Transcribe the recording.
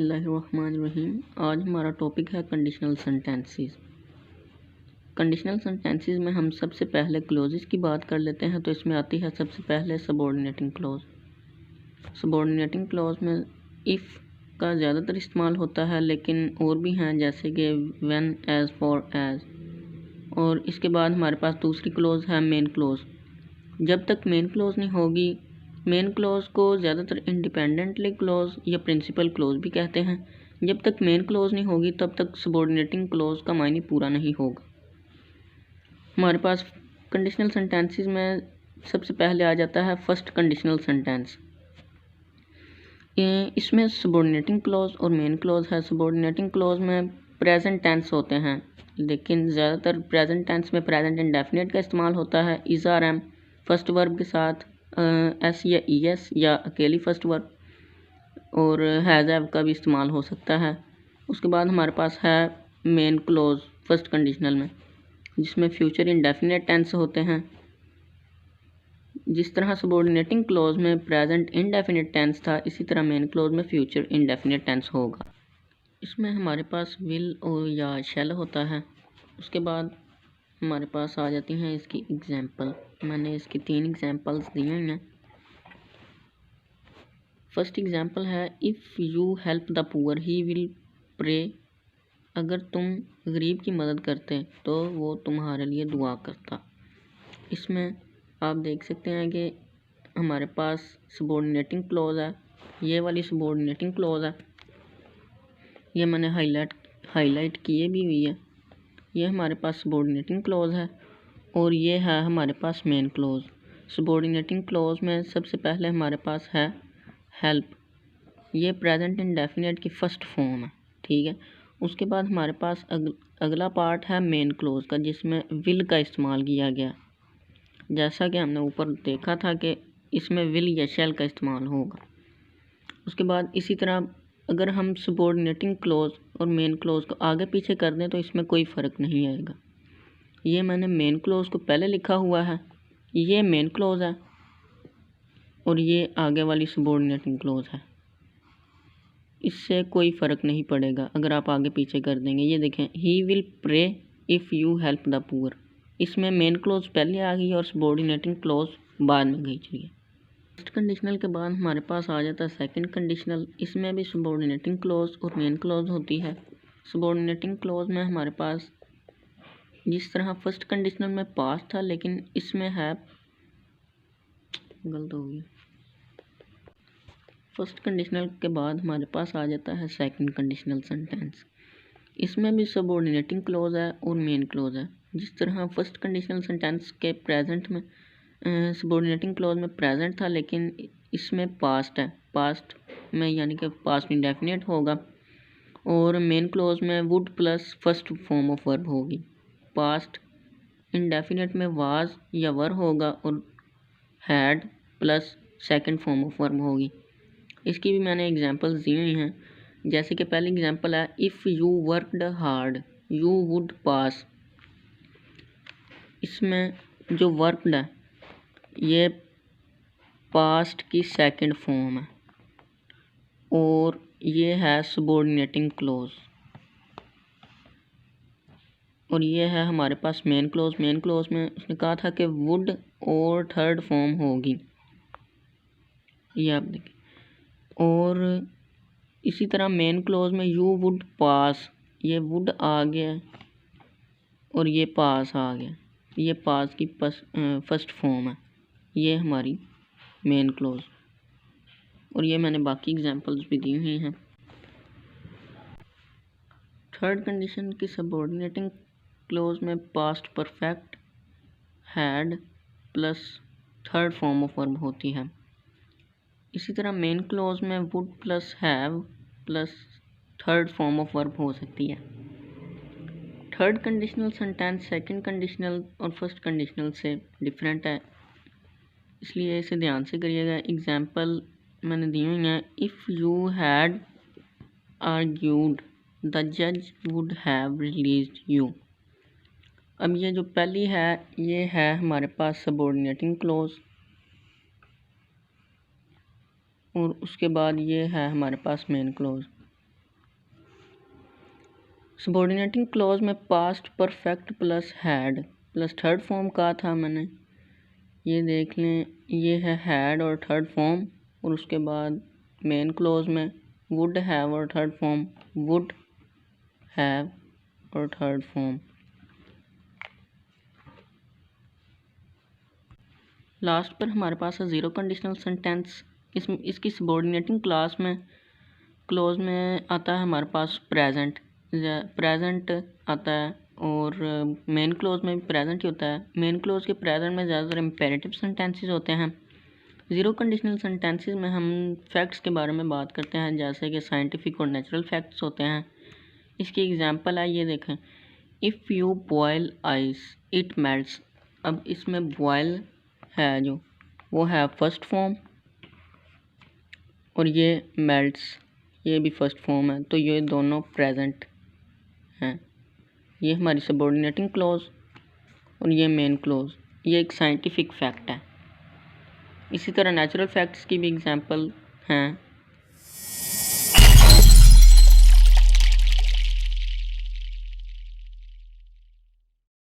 बिस्मिल्लाहिर्रहमानिर्रहीम। आज हमारा टॉपिक है कंडीशनल सेंटेंसेस। कंडीशनल सेंटेंसेस में हम सबसे पहले क्लोजेस की बात कर लेते हैं। तो इसमें आती है सबसे पहले सबऑर्डिनेटिंग क्लॉज। सबऑर्डिनेटिंग क्लॉज में इफ़ का ज़्यादातर इस्तेमाल होता है, लेकिन और भी हैं जैसे कि व्हेन, एज, फॉर, एज। और इसके बाद हमारे पास दूसरी क्लॉज है मेन क्लॉज। जब तक मेन क्लॉज नहीं होगी, मेन क्लॉज को ज़्यादातर इंडिपेंडेंटली क्लॉज या प्रिंसिपल क्लॉज भी कहते हैं। जब तक मेन क्लॉज नहीं होगी तब तक सबऑर्डिनेटिंग क्लॉज का मायने पूरा नहीं होगा। हमारे पास कंडीशनल सेंटेंसेस में सबसे पहले आ जाता है फर्स्ट कंडीशनल सेंटेंस। इसमें सबऑर्डिनेटिंग क्लॉज और मेन क्लॉज है। सबऑर्डिनेटिंग क्लॉज में प्रेजेंट टेंस होते हैं, लेकिन ज़्यादातर प्रेजेंट टेंस में प्रेजेंट इंडेफिनिट का इस्तेमाल होता है। Is are am first verb के साथ एस या ई एस या अकेली फर्स्ट वर्ब, और हैज़ हैव का भी इस्तेमाल हो सकता है। उसके बाद हमारे पास है मेन क्लॉज फर्स्ट कंडीशनल में, जिसमें फ्यूचर इंडेफिनिट टेंस होते हैं। जिस तरह सबऑर्डिनेटिंग क्लॉज में प्रेजेंट इंडेफिनिट टेंस था, इसी तरह मेन क्लॉज में फ्यूचर इंडेफिनिट टेंस होगा। इसमें हमारे पास विल और या शैल होता है। उसके बाद हमारे पास आ जाती हैं इसकी एग्जाम्पल। मैंने इसकी 3 एग्जाम्पल्स दिए हैं। फर्स्ट एग्जाम्पल है if you help the poor he will pray. अगर तुम गरीब की मदद करते तो वो तुम्हारे लिए दुआ करता। इसमें आप देख सकते हैं कि हमारे पास सबऑर्डिनेटिंग क्लॉज है। ये वाली सबऑर्डिनेटिंग क्लॉज है, ये मैंने हाईलाइट किए भी हुई है। ये हमारे पास सबऑर्डिनेटिंग क्लॉज है और ये है हमारे पास मेन क्लॉज। सबऑर्डिनेटिंग क्लॉज में सबसे पहले हमारे पास है हेल्प। ये प्रेजेंट इंडेफिनिट की फर्स्ट फॉर्म है, ठीक है। उसके बाद हमारे पास अगला पार्ट है मेन क्लॉज का, जिसमें विल का इस्तेमाल किया गया। जैसा कि हमने ऊपर देखा था कि इसमें विल या शैल का इस्तेमाल होगा। उसके बाद इसी तरह अगर हम सबऑर्डिनेटिंग क्लॉज और मेन क्लॉज को आगे पीछे कर दें तो इसमें कोई फ़र्क नहीं आएगा। ये मैंने मेन क्लॉज को पहले लिखा हुआ है, ये मेन क्लॉज है और ये आगे वाली सबऑर्डिनेटिंग क्लॉज है। इससे कोई फ़र्क नहीं पड़ेगा अगर आप आगे पीछे कर देंगे। ये देखें, he will pray if you help the poor. इसमें मेन क्लॉज पहले आ गई और सबऑर्डिनेटिंग क्लॉज बाद में गई। चलिए, फर्स्ट कंडीशनल के बाद हमारे पास आ जाता है सेकंड कंडीशनल। इसमें भी सबऑर्डिनेटिंग क्लॉज और मेन क्लॉज होती है। सबऑर्डिनेटिंग क्लॉज में हमारे पास जिस तरह फर्स्ट कंडीशनल में पास्ट था, लेकिन इसमें है गलत हो गया। फर्स्ट कंडीशनल के बाद हमारे पास आ जाता है सेकंड कंडीशनल सेंटेंस। इसमें भी सबऑर्डिनेटिंग क्लॉज है और मेन क्लॉज है। जिस तरह फर्स्ट कंडीशनल सेंटेंस के प्रेजेंट में सबऑर्डिनेटिंग क्लॉज में प्रेजेंट था, लेकिन इसमें पास्ट है। पास्ट में यानी कि पास्ट इंडेफिनिट होगा, और मेन क्लॉज में would plus first form of verb होगी। पास्ट इंडेफिनिट में वाज या वर होगा और had plus second form of verb होगी। इसकी भी मैंने एग्जांपल्स दी हुई हैं। जैसे कि पहली एग्जांपल है if you worked hard you would पास। इसमें जो वर्कड है ये पास्ट की सेकंड फॉर्म है और ये है सबऑर्डिनेटिंग क्लॉज, और ये है हमारे पास मेन क्लॉज। मेन क्लॉज में उसने कहा था कि वुड और थर्ड फॉर्म होगी, ये आप देखिए। और इसी तरह मेन क्लॉज में यू वुड पास, ये वुड आ गया और ये पास आ गया। ये पास की फर्स्ट फॉर्म है, ये हमारी मेन क्लॉज। और ये मैंने बाकी एग्जांपल्स भी दी हुई हैं। थर्ड कंडीशन की सबऑर्डिनेटिंग क्लॉज में past perfect had plus third form of verb होती है। इसी तरह मेन क्लॉज में would plus have plus third form of verb हो सकती है। Third conditional sentence second conditional और फर्स्ट कंडीशनल से डिफरेंट है, इसलिए इसे ध्यान से करिएगा। एग्जाम्पल मैंने दी हुई हैं। If you had argued the जज वुड हैव रिलीज्ड यू। अब ये जो पहली है ये है हमारे पास सबऑर्डिनेटिंग क्लॉज, और उसके बाद ये है हमारे पास मेन क्लॉज। सबॉर्डिनेटिंग क्लॉज में past perfect plus had plus third form कहा था मैंने, ये देख लें, ये है हैड और थर्ड फॉर्म, और उसके बाद मेन क्लॉज में वुड हैव और थर्ड फॉर्म वुड हैव और थर्ड फॉर्म। लास्ट पर हमारे पास है ज़ीरो कंडीशनल सेंटेंस। इसकी सबॉर्डिनेटिंग क्लॉज में आता है हमारे पास प्रेजेंट आता है, और मेन क्लॉज में भी प्रेजेंट ही होता है। मेन क्लॉज के प्रेजेंट में ज़्यादातर इम्पेरेटिव सेंटेंसेस होते हैं। ज़ीरो कंडीशनल सेंटेंसेस में हम फैक्ट्स के बारे में बात करते हैं, जैसे कि साइंटिफिक और नेचुरल फैक्ट्स होते हैं। इसकी एग्जांपल है, ये देखें, if you boil ice it melts. अब इसमें बॉयल है जो वो है फर्स्ट फॉर्म, और ये मेल्ट्स ये भी फर्स्ट फॉर्म है, तो ये दोनों प्रेजेंट हैं। ये हमारी सबॉर्डिनेटिंग क्लॉज और ये मेन क्लॉज, ये एक साइंटिफिक फैक्ट है। इसी तरह नेचुरल फैक्ट्स की भी एग्जांपल हैं,